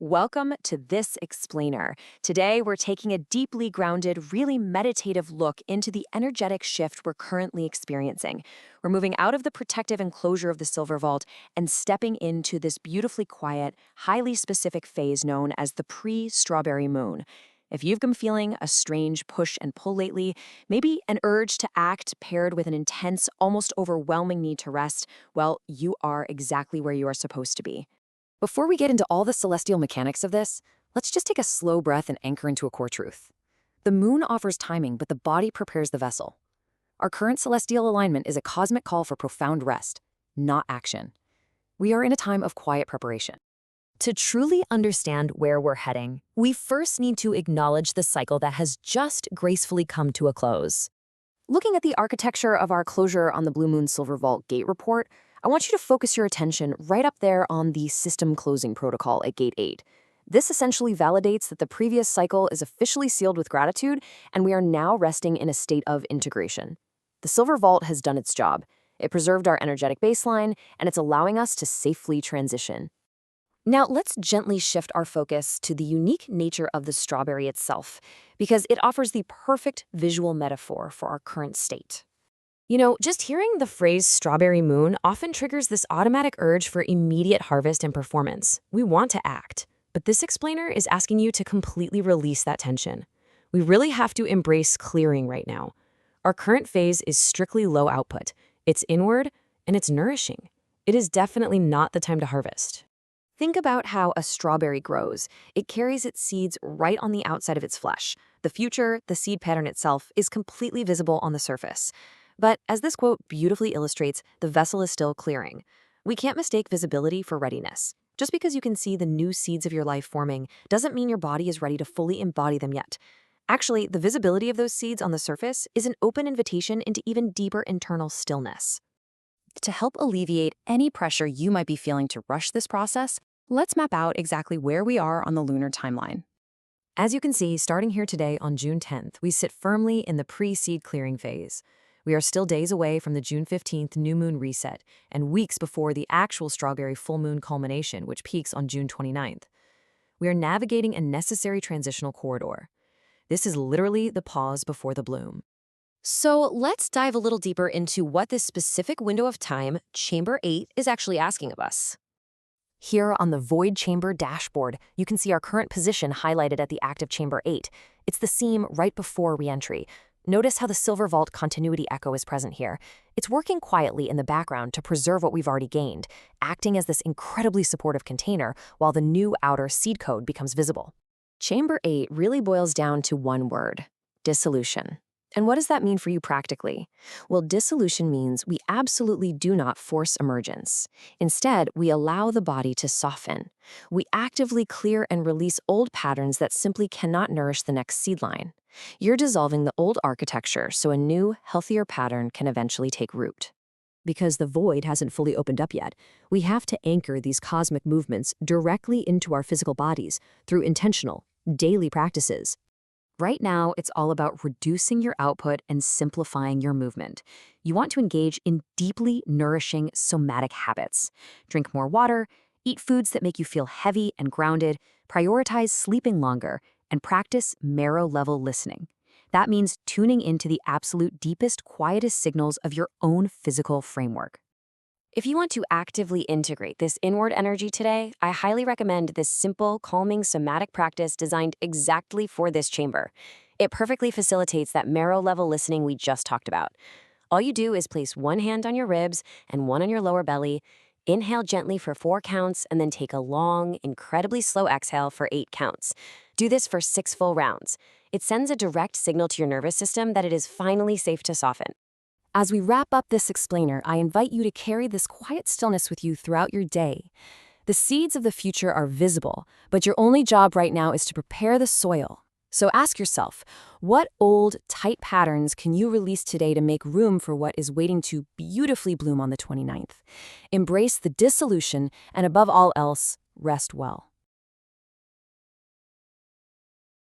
Welcome to This Explainer. Today, we're taking a deeply grounded, really meditative look into the energetic shift we're currently experiencing. We're moving out of the protective enclosure of the silver vault and stepping into this beautifully quiet, highly specific phase known as the pre-strawberry moon. If you've been feeling a strange push and pull lately, maybe an urge to act paired with an intense, almost overwhelming need to rest, well, you are exactly where you are supposed to be. Before we get into all the celestial mechanics of this, let's just take a slow breath and anchor into a core truth. The moon offers timing, but the body prepares the vessel. Our current celestial alignment is a cosmic call for profound rest, not action. We are in a time of quiet preparation. To truly understand where we're heading, we first need to acknowledge the cycle that has just gracefully come to a close. Looking at the architecture of our closure on the Blue Moon Silver Vault Gate report, I want you to focus your attention right up there on the system closing protocol at Gate 8. This essentially validates that the previous cycle is officially sealed with gratitude, and we are now resting in a state of integration. The Silver Vault has done its job. It preserved our energetic baseline, and it's allowing us to safely transition. Now, let's gently shift our focus to the unique nature of the strawberry itself, because it offers the perfect visual metaphor for our current state. Just hearing the phrase strawberry moon often triggers this automatic urge for immediate harvest and performance. We want to act, but this explainer is asking you to completely release that tension. We really have to embrace clearing right now. Our current phase is strictly low output. It's inward and it's nourishing. It is definitely not the time to harvest. Think about how a strawberry grows. It carries its seeds right on the outside of its flesh. The future, the seed pattern itself, is completely visible on the surface. But as this quote beautifully illustrates, the vessel is still clearing. We can't mistake visibility for readiness. Just because you can see the new seeds of your life forming doesn't mean your body is ready to fully embody them yet. Actually, the visibility of those seeds on the surface is an open invitation into even deeper internal stillness. To help alleviate any pressure you might be feeling to rush this process, let's map out exactly where we are on the lunar timeline. As you can see, starting here today on June 10th, we sit firmly in the pre-seed clearing phase. We are still days away from the June 15th new moon reset and weeks before the actual strawberry full moon culmination, which peaks on June 29th. We are navigating a necessary transitional corridor. This is literally the pause before the bloom. So let's dive a little deeper into what this specific window of time, Chamber 8, is actually asking of us. Here on the Void Chamber dashboard, you can see our current position highlighted at the active Chamber 8. It's the seam right before re-entry. Notice how the Silver Vault continuity echo is present here. It's working quietly in the background to preserve what we've already gained, acting as this incredibly supportive container while the new outer seed code becomes visible. Chamber 8 really boils down to one word: dissolution. And what does that mean for you practically? Well, dissolution means we absolutely do not force emergence. Instead, we allow the body to soften. We actively clear and release old patterns that simply cannot nourish the next seed line. You're dissolving the old architecture so a new, healthier pattern can eventually take root. Because the void hasn't fully opened up yet, we have to anchor these cosmic movements directly into our physical bodies through intentional, daily practices. Right now, it's all about reducing your output and simplifying your movement. You want to engage in deeply nourishing somatic habits. Drink more water, eat foods that make you feel heavy and grounded, prioritize sleeping longer, and practice marrow-level listening. That means tuning into the absolute deepest, quietest signals of your own physical framework. If you want to actively integrate this inward energy today, I highly recommend this simple, calming somatic practice designed exactly for this chamber. It perfectly facilitates that marrow-level listening we just talked about. All you do is place one hand on your ribs and one on your lower belly, inhale gently for 4 counts, and then take a long, incredibly slow exhale for 8 counts. Do this for 6 full rounds. It sends a direct signal to your nervous system that it is finally safe to soften. As we wrap up this explainer, I invite you to carry this quiet stillness with you throughout your day. The seeds of the future are visible, but your only job right now is to prepare the soil. So ask yourself, what old, tight patterns can you release today to make room for what is waiting to beautifully bloom on the 29th? Embrace the dissolution, and above all else, rest well.